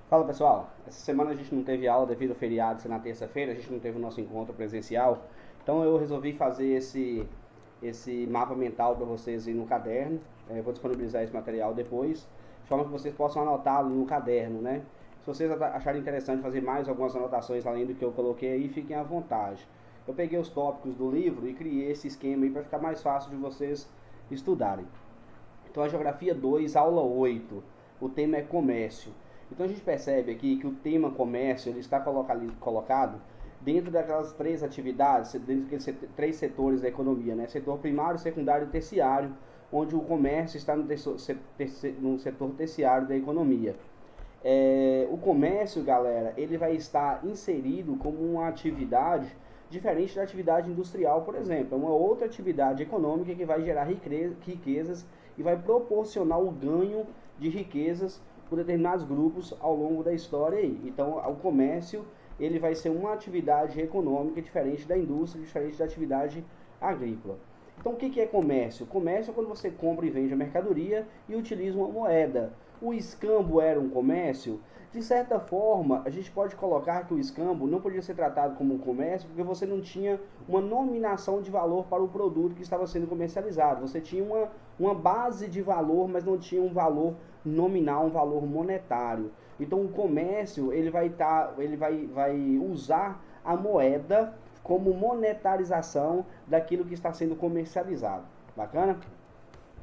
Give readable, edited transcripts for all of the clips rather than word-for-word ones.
Fala pessoal, essa semana a gente não teve aula devido ao feriado ser na terça-feira, a gente não teve o nosso encontro presencial, então eu resolvi fazer esse mapa mental para vocês aí no caderno. Vou disponibilizar esse material depois, de forma que vocês possam anotá-lo no caderno, né? Se vocês acharem interessante fazer mais algumas anotações além do que eu coloquei aí, fiquem à vontade. Eu peguei os tópicos do livro e criei esse esquema aí para ficar mais fácil de vocês estudarem. Então a geografia 2, aula 8, o tema é comércio. Então a gente percebe aqui que o tema comércio ele está colocado dentro daquelas três atividades, dentro daqueles três setores da economia, né? Setor primário, secundário e terciário, onde o comércio está no setor terciário da economia. O comércio, galera, ele vai estar inserido como uma atividade diferente da atividade industrial, por exemplo. É uma outra atividade econômica que vai gerar riquezas e vai proporcionar o ganho de riquezas por determinados grupos ao longo da história aí. Então, o comércio ele vai ser uma atividade econômica diferente da indústria, diferente da atividade agrícola. Então, o que é comércio? Comércio é quando você compra e vende a mercadoria e utiliza uma moeda. O escambo era um comércio? De certa forma, a gente pode colocar que o escambo não podia ser tratado como um comércio porque você não tinha uma nominação de valor para o produto que estava sendo comercializado. Você tinha uma base de valor, mas não tinha um valor nominal, um valor monetário. Então o comércio vai usar a moeda como monetarização daquilo que está sendo comercializado. Bacana?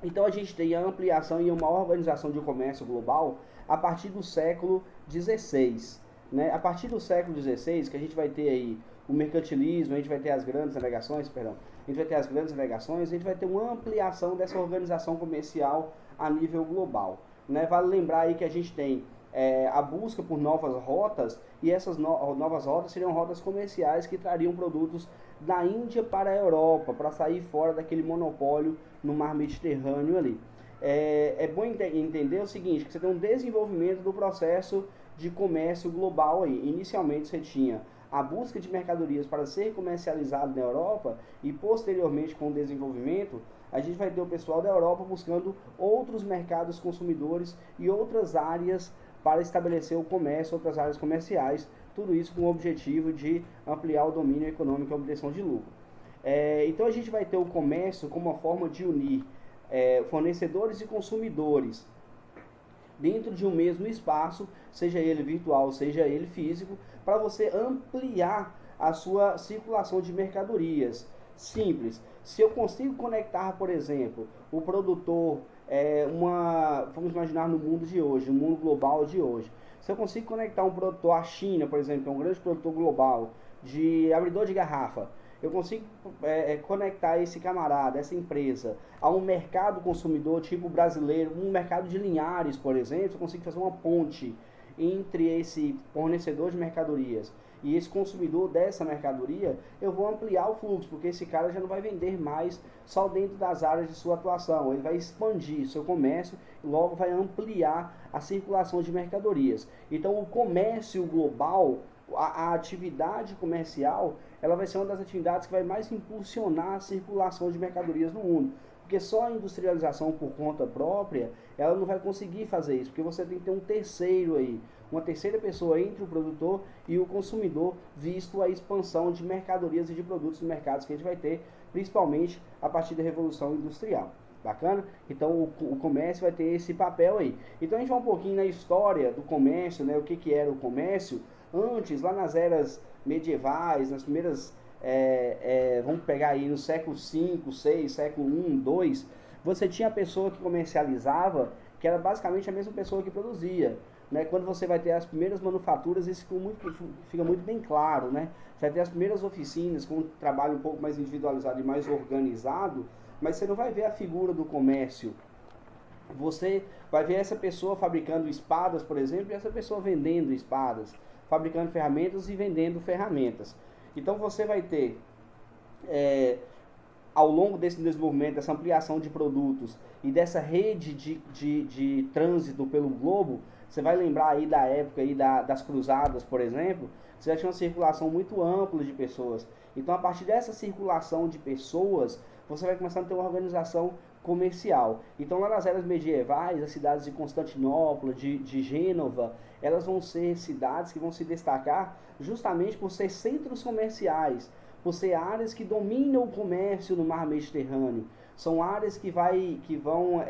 Então a gente tem a ampliação e uma organização de comércio global a partir do século XVI. Né? A partir do século XVI, que a gente vai ter aí o mercantilismo, a gente vai ter as grandes navegações, a gente vai ter uma ampliação dessa organização comercial a nível global. Né? Vale lembrar aí que a gente tem a busca por novas rotas, e essas novas rotas seriam rotas comerciais que trariam produtos da Índia para a Europa, para sair fora daquele monopólio no mar Mediterrâneo ali. É bom entender o seguinte, que você tem um desenvolvimento do processo de comércio global aí. Inicialmente você tinha a busca de mercadorias para ser comercializado na Europa, e posteriormente com o desenvolvimento a gente vai ter o pessoal da Europa buscando outros mercados consumidores e outras áreas para estabelecer o comércio, outras áreas comerciais, tudo isso com o objetivo de ampliar o domínio econômico e a obtenção de lucro. Então a gente vai ter o comércio como uma forma de unir fornecedores e consumidores dentro de um mesmo espaço, seja ele virtual, seja ele físico, para você ampliar a sua circulação de mercadorias. Simples. Se eu consigo conectar, por exemplo, o produtor, vamos imaginar no mundo de hoje, no mundo global de hoje, se eu consigo conectar um produtor à China, por exemplo, que é um grande produtor global de abridor de garrafa, eu consigo conectar esse camarada, essa empresa, a um mercado consumidor tipo brasileiro, um mercado de Linhares, por exemplo, eu consigo fazer uma ponte entre esse fornecedor de mercadorias e esse consumidor dessa mercadoria, eu vou ampliar o fluxo, porque esse cara já não vai vender mais só dentro das áreas de sua atuação, ele vai expandir seu comércio e logo vai ampliar a circulação de mercadorias. Então o comércio global, a atividade comercial, ela vai ser uma das atividades que vai mais impulsionar a circulação de mercadorias no mundo. Porque só a industrialização por conta própria, ela não vai conseguir fazer isso, porque você tem que ter um terceiro aí, uma terceira pessoa entre o produtor e o consumidor, visto a expansão de mercadorias e de produtos nos mercados que a gente vai ter, principalmente a partir da Revolução Industrial. Bacana? Então o comércio vai ter esse papel aí. Então a gente vai um pouquinho na história do comércio, né? O que era o comércio antes, lá nas eras medievais, nas primeiras vamos pegar aí no século 5, 6, século 1, 2, você tinha a pessoa que comercializava, que era basicamente a mesma pessoa que produzia. Né? Quando você vai ter as primeiras manufaturas, isso fica muito bem claro. Né? Você vai ter as primeiras oficinas com um trabalho um pouco mais individualizado e mais organizado, mas você não vai ver a figura do comércio. Você vai ver essa pessoa fabricando espadas, por exemplo, e essa pessoa vendendo espadas, fabricando ferramentas e vendendo ferramentas. Então você vai ter, ao longo desse desenvolvimento, dessa ampliação de produtos e dessa rede de trânsito pelo globo, você vai lembrar aí da época aí das cruzadas, por exemplo, você já tinha uma circulação muito ampla de pessoas. Então, a partir dessa circulação de pessoas, você vai começar a ter uma organização comercial. Então, lá nas eras medievais, as cidades de Constantinopla, de Gênova, elas vão ser cidades que vão se destacar justamente por ser centros comerciais, por ser áreas que dominam o comércio no mar Mediterrâneo. São áreas que vão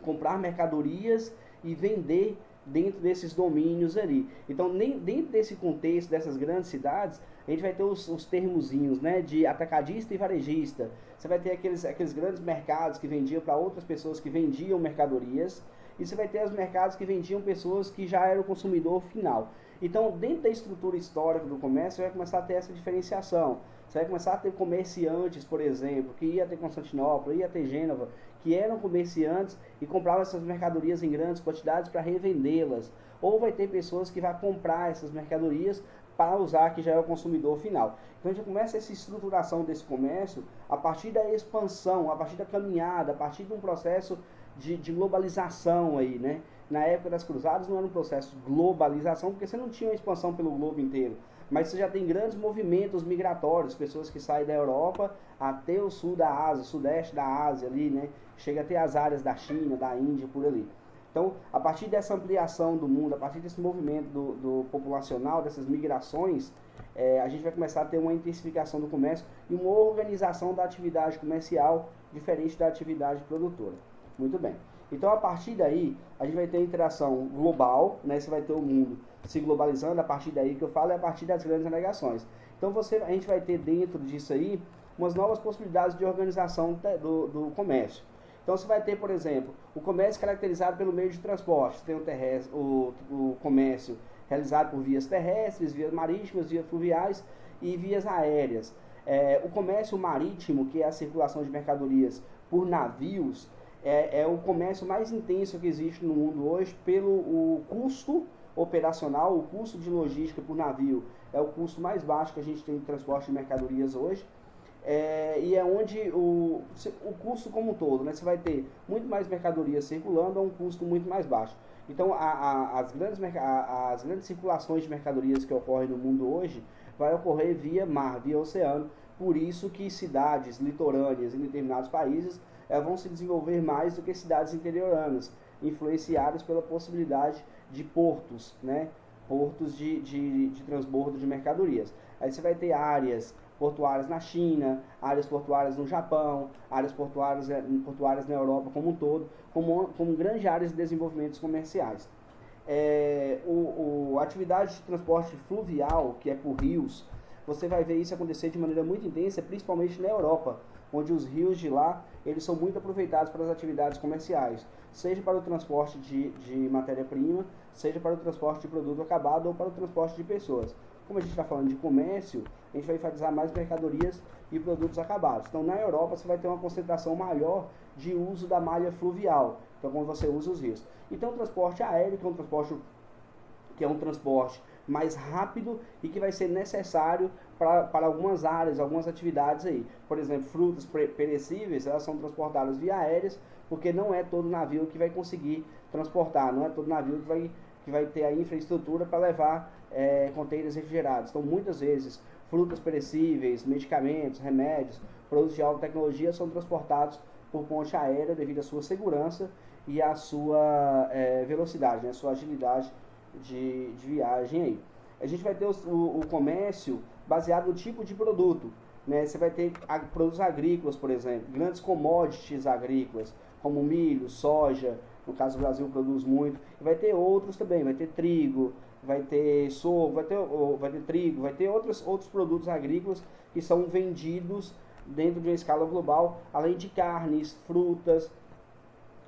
comprar mercadorias e vender dentro desses domínios ali. Então, nem dentro desse contexto dessas grandes cidades, a gente vai ter os termozinhos, né, de atacadista e varejista. Você vai ter aqueles grandes mercados que vendiam para outras pessoas que vendiam mercadorias, e você vai ter os mercados que vendiam pessoas que já eram o consumidor final. Então, dentro da estrutura histórica do comércio, você vai começar a ter essa diferenciação. Você vai começar a ter comerciantes, por exemplo, que ia ter Constantinopla, ia ter Gênova, que eram comerciantes e compravam essas mercadorias em grandes quantidades para revendê-las. Ou vai ter pessoas que vão comprar essas mercadorias para usar, que já é o consumidor final. Então a gente começa essa estruturação desse comércio a partir da expansão, a partir da caminhada, a partir de um processo de globalização aí, né? Na época das cruzadas não era um processo de globalização, porque você não tinha uma expansão pelo globo inteiro, mas você já tem grandes movimentos migratórios, pessoas que saem da Europa até o sul da Ásia, sudeste da Ásia ali, né? Chega até as áreas da China, da Índia, por ali. Então, a partir dessa ampliação do mundo, a partir desse movimento do populacional, dessas migrações, a gente vai começar a ter uma intensificação do comércio e uma organização da atividade comercial diferente da atividade produtora. Muito bem. Então, a partir daí, a gente vai ter interação global, né? Você vai ter o mundo se globalizando. A partir daí que eu falo é a partir das grandes navegações. Então, a gente vai ter dentro disso aí umas novas possibilidades de organização do comércio. Então, você vai ter, por exemplo, o comércio caracterizado pelo meio de transporte. Você tem o comércio realizado por vias terrestres, vias marítimas, vias fluviais e vias aéreas. O comércio marítimo, que é a circulação de mercadorias por navios, é o comércio mais intenso que existe no mundo hoje pelo o custo operacional, o custo de logística por navio. É o custo mais baixo que a gente tem de transporte de mercadorias hoje. E é onde o custo como um todo, né? Você vai ter muito mais mercadorias circulando a um custo muito mais baixo. Então, as grandes circulações de mercadorias que ocorrem no mundo hoje vai ocorrer via mar, via oceano. Por isso que cidades litorâneas em determinados países vão se desenvolver mais do que cidades interioranas, influenciadas pela possibilidade de portos, né? Portos de transbordo de mercadorias. Aí você vai ter áreas portuárias na China, áreas portuárias no Japão, áreas portuárias na Europa como um todo, como grandes áreas de desenvolvimentos comerciais. A atividade de transporte fluvial, que é por rios, você vai ver isso acontecer de maneira muito intensa, principalmente na Europa, onde os rios de lá eles são muito aproveitados para as atividades comerciais, seja para o transporte de matéria-prima, seja para o transporte de produto acabado ou para o transporte de pessoas. Como a gente está falando de comércio, a gente vai enfatizar mais mercadorias e produtos acabados. Então, na Europa, você vai ter uma concentração maior de uso da malha fluvial, então quando você usa os rios. Então, o transporte aéreo, que é um transporte mais rápido e que vai ser necessário para algumas áreas, algumas atividades aí. Por exemplo, frutas perecíveis, elas são transportadas via aéreas, porque não é todo navio que vai conseguir transportar, não é todo navio que vai ter a infraestrutura para levar contêineres refrigerados. Então, muitas vezes, frutas perecíveis, medicamentos, remédios, produtos de alta tecnologia são transportados por ponte aérea devido à sua segurança e à sua velocidade, né, a sua agilidade de viagem aí. A gente vai ter o comércio baseado no tipo de produto, né? Você vai ter produtos agrícolas, por exemplo, grandes commodities agrícolas, como milho, soja, no caso o Brasil produz muito, e vai ter outros também, vai ter trigo, vai ter sorgo, vai ter trigo, vai ter outros produtos agrícolas que são vendidos dentro de uma escala global, além de carnes, frutas.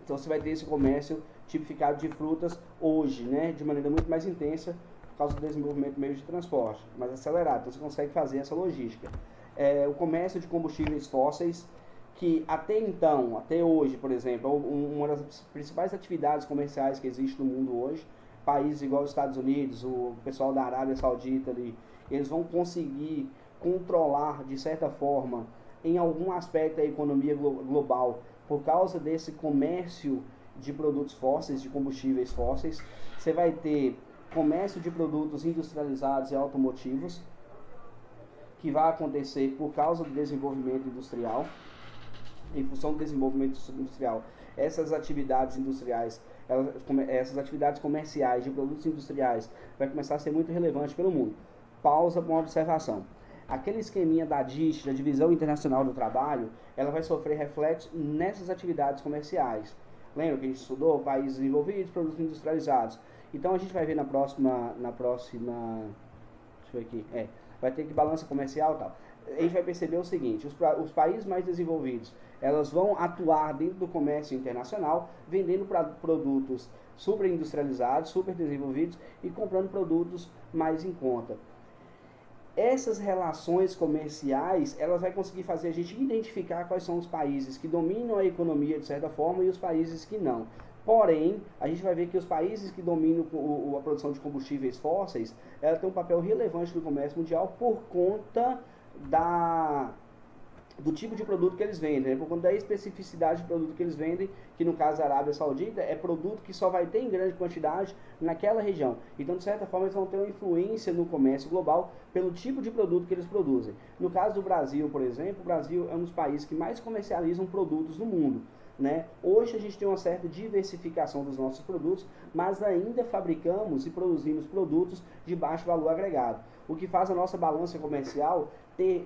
Então você vai ter esse comércio tipificado de frutas hoje, né, de maneira muito mais intensa por causa do desenvolvimento do meio de transporte, mais acelerado. Então você consegue fazer essa logística. O comércio de combustíveis fósseis, que até hoje, por exemplo, uma das principais atividades comerciais que existe no mundo hoje, países igual os Estados Unidos, o pessoal da Arábia Saudita ali, eles vão conseguir controlar, de certa forma, em algum aspecto a economia global, por causa desse comércio de produtos fósseis, de combustíveis fósseis. Você vai ter comércio de produtos industrializados e automotivos, que vai acontecer por causa do desenvolvimento industrial. em função do desenvolvimento industrial, essas atividades industriais, essas atividades comerciais de produtos industriais vai começar a ser muito relevante pelo mundo. Pausa para uma observação. Aquele esqueminha da DIT, da Divisão Internacional do Trabalho, ela vai sofrer reflexo nessas atividades comerciais. Lembra que a gente estudou países desenvolvidos, produtos industrializados. Então a gente vai ver na próxima, deixa eu ver aqui, vai ter que balança comercial e tal. A gente vai perceber o seguinte, os países mais desenvolvidos, elas vão atuar dentro do comércio internacional, vendendo produtos super industrializados, super desenvolvidos e comprando produtos mais em conta. Essas relações comerciais, elas vão conseguir fazer a gente identificar quais são os países que dominam a economia de certa forma e os países que não. Porém, a gente vai ver que os países que dominam a produção de combustíveis fósseis, ela tem um papel relevante no comércio mundial por conta do tipo de produto que eles vendem, por conta da especificidade de produto que eles vendem, que no caso da Arábia Saudita é produto que só vai ter em grande quantidade naquela região. Então, de certa forma, eles vão ter uma influência no comércio global pelo tipo de produto que eles produzem. No caso do Brasil, por exemplo, o Brasil é um dos países que mais comercializam produtos no mundo. Né? Hoje a gente tem uma certa diversificação dos nossos produtos, mas ainda fabricamos e produzimos produtos de baixo valor agregado. O que faz a nossa balança comercial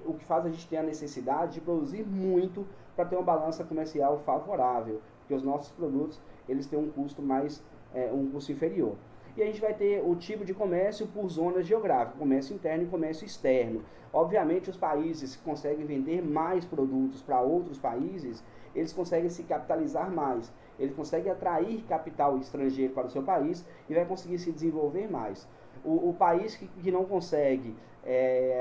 o que faz a gente ter a necessidade de produzir muito para ter uma balança comercial favorável, porque os nossos produtos eles têm um custo um custo inferior. E a gente vai ter o tipo de comércio por zonas geográficas, comércio interno e comércio externo. Obviamente os países que conseguem vender mais produtos para outros países, eles conseguem se capitalizar mais, eles conseguem atrair capital estrangeiro para o seu país e vai conseguir se desenvolver mais. O país que não consegue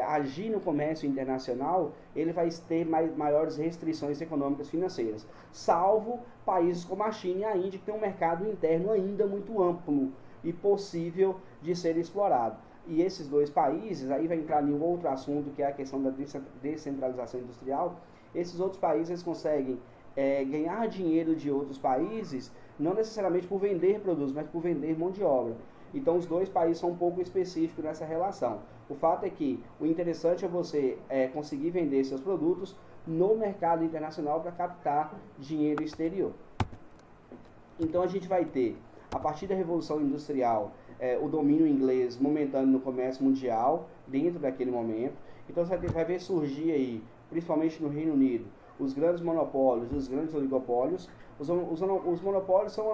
agir no comércio internacional, ele vai ter maiores restrições econômicas financeiras, salvo países como a China e a Índia, que tem um mercado interno ainda muito amplo e possível de ser explorado. E esses dois países, aí vai entrar em um outro assunto, que é a questão da descentralização industrial. Esses outros países eles conseguem ganhar dinheiro de outros países, não necessariamente por vender produtos, mas por vender mão de obra. Então os dois países são um pouco específicos nessa relação. O fato é que o interessante é você conseguir vender seus produtos no mercado internacional para captar dinheiro exterior. Então a gente vai ter, a partir da Revolução Industrial, o domínio inglês momentâneo no comércio mundial, dentro daquele momento. Então você vai ver surgir aí, principalmente no Reino Unido, os grandes monopólios e os grandes oligopólios. Os monopólios são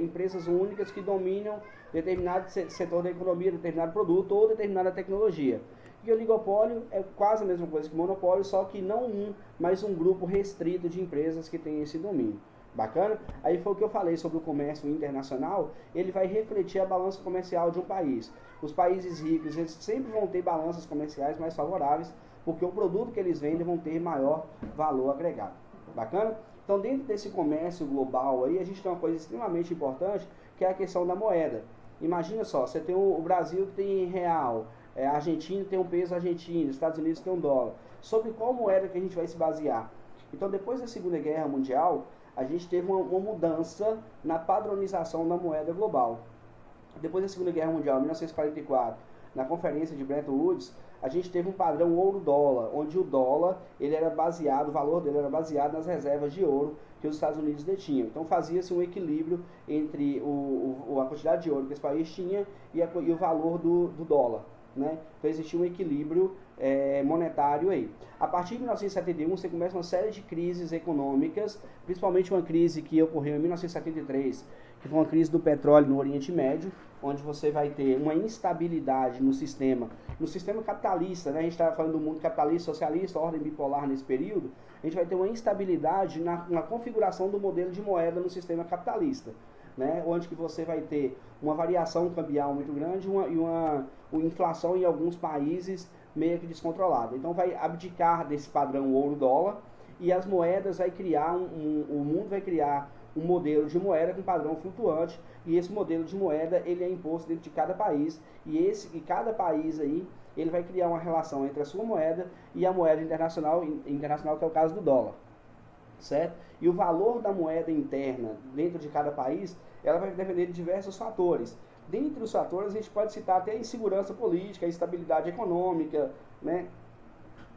empresas únicas que dominam determinado setor da economia, determinado produto ou determinada tecnologia. E o oligopólio é quase a mesma coisa que monopólio, só que não mas um grupo restrito de empresas que tem esse domínio. Bacana? Aí foi o que eu falei sobre o comércio internacional, ele vai refletir a balança comercial de um país. Os países ricos, eles sempre vão ter balanças comerciais mais favoráveis, porque o produto que eles vendem vão ter maior valor agregado. Bacana? Então, dentro desse comércio global aí, a gente tem uma coisa extremamente importante, que é a questão da moeda. Imagina só, você tem o Brasil que tem real, a Argentina tem um peso argentino, os Estados Unidos tem um dólar. Sobre qual moeda que a gente vai se basear? Então, depois da Segunda Guerra Mundial, a gente teve uma mudança na padronização da moeda global. Depois da Segunda Guerra Mundial, em 1944, na conferência de Bretton Woods, a gente teve um padrão ouro-dólar, onde o dólar, o valor dele era baseado nas reservas de ouro que os Estados Unidos detinham. Então fazia-se um equilíbrio entre a quantidade de ouro que esse país tinha e o valor do dólar. Né? Então existia um equilíbrio monetário aí. A partir de 1971 você começa uma série de crises econômicas, principalmente uma crise que ocorreu em 1973, que foi uma crise do petróleo no Oriente Médio, onde você vai ter uma instabilidade no sistema capitalista, né? A gente está falando do mundo capitalista, socialista, ordem bipolar nesse período, a gente vai ter uma instabilidade na configuração do modelo de moeda no sistema capitalista. Né, onde que você vai ter uma variação cambial muito grande e uma inflação em alguns países meio que descontrolada. Então vai abdicar desse padrão ouro-dólar e as moedas vai criar, o mundo vai criar um modelo de moeda com padrão flutuante, e esse modelo de moeda ele é imposto dentro de cada país, e cada país aí ele vai criar uma relação entre a sua moeda e a moeda internacional que é o caso do dólar. Certo? E o valor da moeda interna dentro de cada país, ela vai depender de diversos fatores. Dentre os fatores, a gente pode citar até a insegurança política, a instabilidade econômica, né?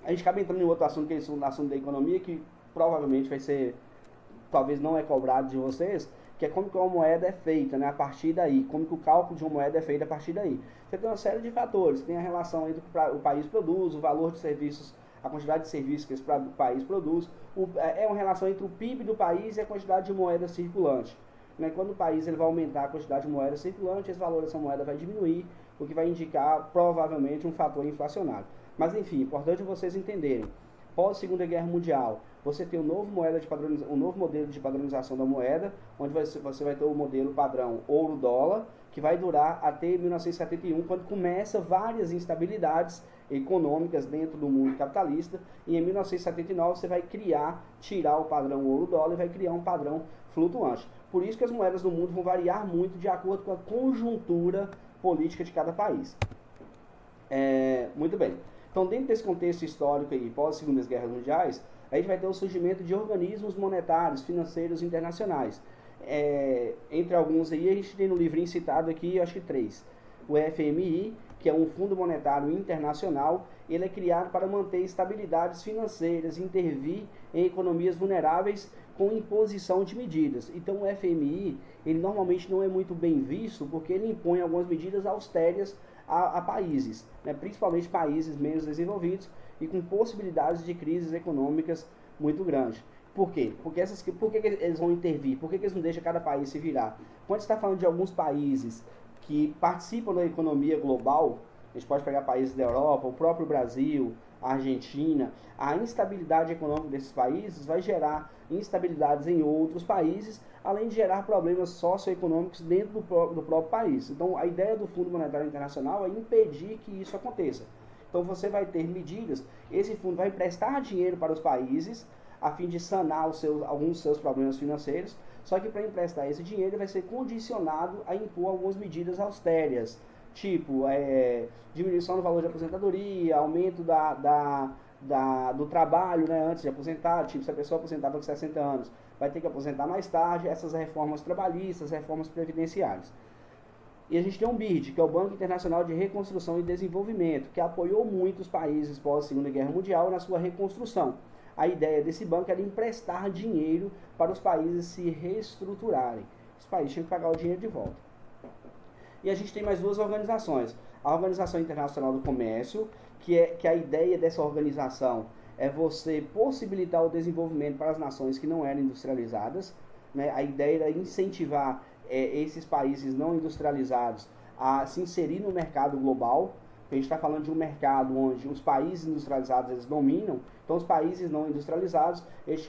A gente acaba entrando em outro assunto, que é o assunto da economia, que provavelmente vai ser, talvez não é cobrado de vocês, que é como que uma moeda é feita, né, a partir daí, como que o cálculo de uma moeda é feito a partir daí. Você tem uma série de fatores, tem a relação entre o país produz, o valor de serviços, a quantidade de serviços que esse país produz, é uma relação entre o PIB do país e a quantidade de moeda circulante. Né? Quando o país ele vai aumentar a quantidade de moeda circulante, esse valor dessa moeda vai diminuir, o que vai indicar provavelmente um fator inflacionário. Mas enfim, é importante vocês entenderem. Pós Segunda Guerra Mundial, você tem um novo modelo de padronização da moeda, onde você vai ter o modelo padrão ouro-dólar, que vai durar até 1971, quando começa várias instabilidades econômicas dentro do mundo capitalista, e em 1979 você vai tirar o padrão ouro-dólar e vai criar um padrão flutuante. Por isso que as moedas do mundo vão variar muito de acordo com a conjuntura política de cada país. Muito bem. Então, dentro desse contexto histórico aí, pós-Segundas Guerras Mundiais, a gente vai ter o surgimento de organismos monetários, financeiros internacionais. Entre alguns aí, a gente tem no livrinho citado aqui, acho que 3. O FMI, que é um Fundo Monetário Internacional, ele é criado para manter estabilidades financeiras, intervir em economias vulneráveis com imposição de medidas. Então, o FMI, ele normalmente não é muito bem visto, porque ele impõe algumas medidas austeras a países, né, principalmente países menos desenvolvidos e com possibilidades de crises econômicas muito grandes. Por quê? Por que eles vão intervir? Por que eles não deixam cada país se virar? Quando você está falando de alguns países que participam da economia global, a gente pode pegar países da Europa, o próprio Brasil, a Argentina, a instabilidade econômica desses países vai gerar instabilidades em outros países, além de gerar problemas socioeconômicos dentro do próprio país. Então, a ideia do Fundo Monetário Internacional é impedir que isso aconteça. Então, você vai ter medidas, esse fundo vai emprestar dinheiro para os países, a fim de sanar alguns dos seus problemas financeiros, só que para emprestar esse dinheiro, ele vai ser condicionado a impor algumas medidas austeras, tipo diminuição do valor de aposentadoria, aumento do trabalho, né, antes de aposentar, tipo, se a pessoa aposentava com 60 anos, vai ter que aposentar mais tarde, essas reformas trabalhistas, reformas previdenciárias. E a gente tem o BID, que é o Banco Internacional de Reconstrução e Desenvolvimento, que apoiou muitos países pós-Segunda Guerra Mundial na sua reconstrução. A ideia desse banco era emprestar dinheiro para os países se reestruturarem. Os países tinham que pagar o dinheiro de volta. E a gente tem mais duas organizações. A Organização Internacional do Comércio, que a ideia dessa organização é você possibilitar o desenvolvimento para as nações que não eram industrializadas. Né? A ideia era incentivar esses países não industrializados a se inserir no mercado global. A gente está falando de um mercado onde os países industrializados eles dominam, então os países não industrializados eles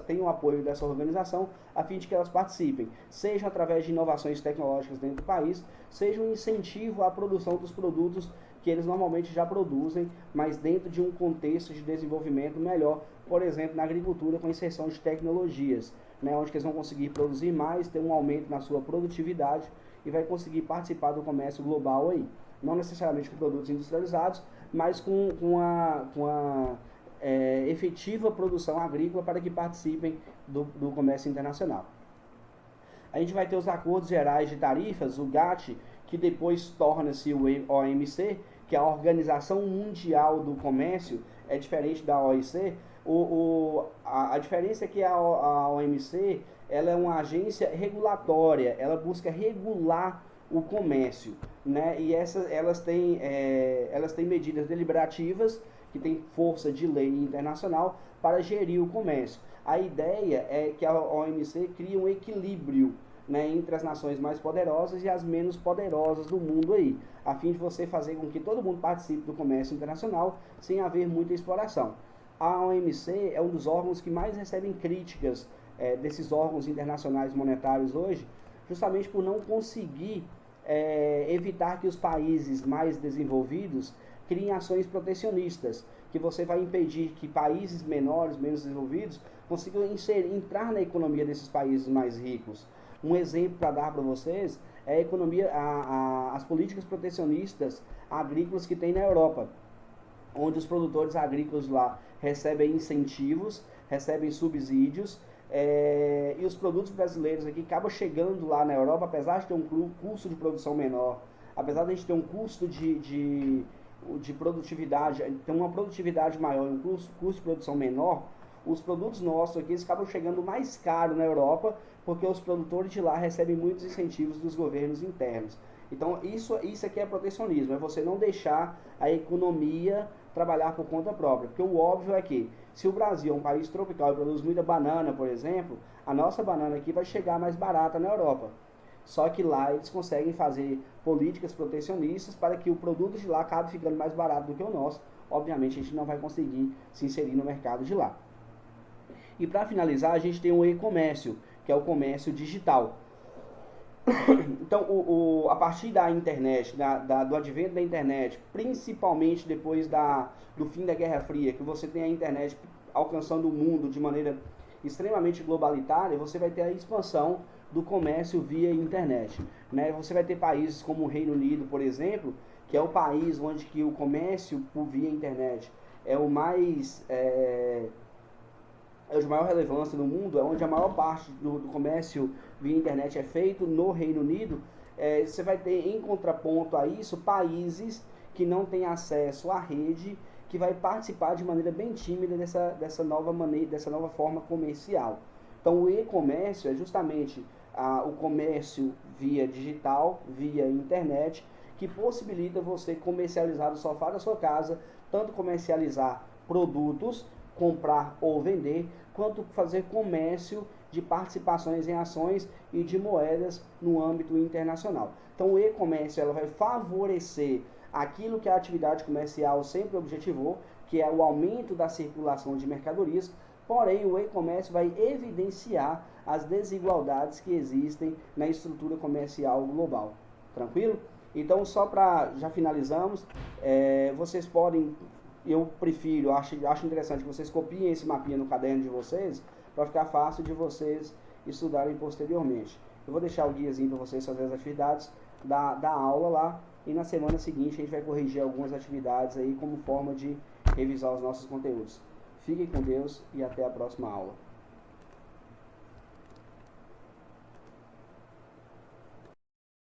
têm o apoio dessa organização a fim de que elas participem, seja através de inovações tecnológicas dentro do país, seja um incentivo à produção dos produtos que eles normalmente já produzem, mas dentro de um contexto de desenvolvimento melhor, por exemplo, na agricultura com inserção de tecnologias, né, onde eles vão conseguir produzir mais, ter um aumento na sua produtividade e vai conseguir participar do comércio global aí. Não necessariamente com produtos industrializados, mas com a efetiva produção agrícola para que participem do comércio internacional. A gente vai ter os Acordos Gerais de Tarifas, o GATT, que depois torna-se o OMC, que é a Organização Mundial do Comércio, é diferente da OIC. A diferença é que a OMC ela é uma agência regulatória, ela busca regular o comércio, né? E elas têm medidas deliberativas que têm força de lei internacional para gerir o comércio. A ideia é que a OMC crie um equilíbrio, né, entre as nações mais poderosas e as menos poderosas do mundo aí, a fim de você fazer com que todo mundo participe do comércio internacional sem haver muita exploração. A OMC é um dos órgãos que mais recebem críticas desses órgãos internacionais monetários hoje, justamente por não conseguir evitar que os países mais desenvolvidos criem ações protecionistas, que você vai impedir que países menores, menos desenvolvidos, consigam entrar na economia desses países mais ricos. Um exemplo para dar para vocês é a economia, as políticas protecionistas agrícolas que tem na Europa, onde os produtores agrícolas lá recebem incentivos, recebem subsídios, e os produtos brasileiros aqui acabam chegando lá na Europa, apesar de ter um custo de produção menor, apesar de a gente ter um custo de produtividade, ter uma produtividade maior e um custo de produção menor, os produtos nossos aqui eles acabam chegando mais caro na Europa, porque os produtores de lá recebem muitos incentivos dos governos internos. Então isso aqui é protecionismo, é você não deixar a economia trabalhar por conta própria. Porque o óbvio é que, se o Brasil é um país tropical e produz muita banana, por exemplo, a nossa banana aqui vai chegar mais barata na Europa. Só que lá eles conseguem fazer políticas protecionistas para que o produto de lá acabe ficando mais barato do que o nosso. Obviamente a gente não vai conseguir se inserir no mercado de lá. E para finalizar, a gente tem o e-comércio, que é o comércio digital. Então, a partir da internet, do advento da internet, principalmente depois do fim da Guerra Fria, que você tem a internet alcançando o mundo de maneira extremamente globalitária, você vai ter a expansão do comércio via internet. Né? Você vai ter países como o Reino Unido, por exemplo, que é o país onde que o comércio por via internet é o mais... é de maior relevância no mundo, é onde a maior parte do comércio via internet é feito, no Reino Unido. Você vai ter, em contraponto a isso, países que não têm acesso à rede, que vai participar de maneira bem tímida dessa nova forma comercial. Então o e-comércio é justamente o comércio via digital, via internet, que possibilita você comercializar do sofá da sua casa, tanto comercializar produtos, comprar ou vender, quanto fazer comércio de participações em ações e de moedas no âmbito internacional. Então o e-comércio ela vai favorecer aquilo que a atividade comercial sempre objetivou, que é o aumento da circulação de mercadorias, porém o e-comércio vai evidenciar as desigualdades que existem na estrutura comercial global. Tranquilo? Então só para, já finalizamos, vocês podem... Eu prefiro, acho interessante que vocês copiem esse mapinha no caderno de vocês, para ficar fácil de vocês estudarem posteriormente. Eu vou deixar o guiazinho para vocês fazer as atividades da aula lá, e na semana seguinte a gente vai corrigir algumas atividades aí como forma de revisar os nossos conteúdos. Fiquem com Deus e até a próxima aula.